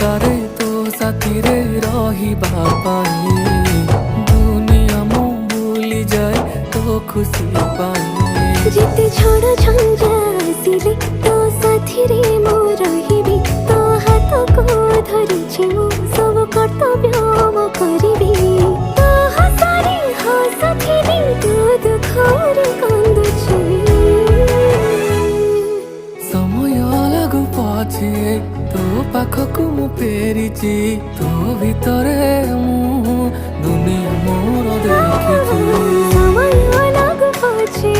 ଚିନ୍ତାରେ ତୋ ସାଥିରେ ରହିବା ପାଇଁ ଦୁନିଆ ମୁଁ ଭୁଲି ଯାଏ ତୋ ଖୁସି ପାଇଁ। ଯେତେ ଝଡ଼ ଝଞ୍ଜା ଆସିଲେ ତୋ ସାଥିରେ ମୁଁ ରହିବି। ତୋ ହାତକୁ ଧରିଛି ମୁଁ ସବୁ କର୍ତ୍ତବ୍ୟ ମୁଁ କରିବି। ତୋ ହସରେ ହସୁଥିବି ତୋ ଦୁଃଖରେ କାନ୍ଦୁଛି। ସମୟ ଲାଗୁ ପଛେ ତୋ ପାଖକୁ ମୁଁ ଫେରିଛି। ତୋ ଭିତରେ ମୁଁ ଦୁନିଆ ମୋର ଦେଖିଛି। ସମୟ ଲାଗୁ ପଛେ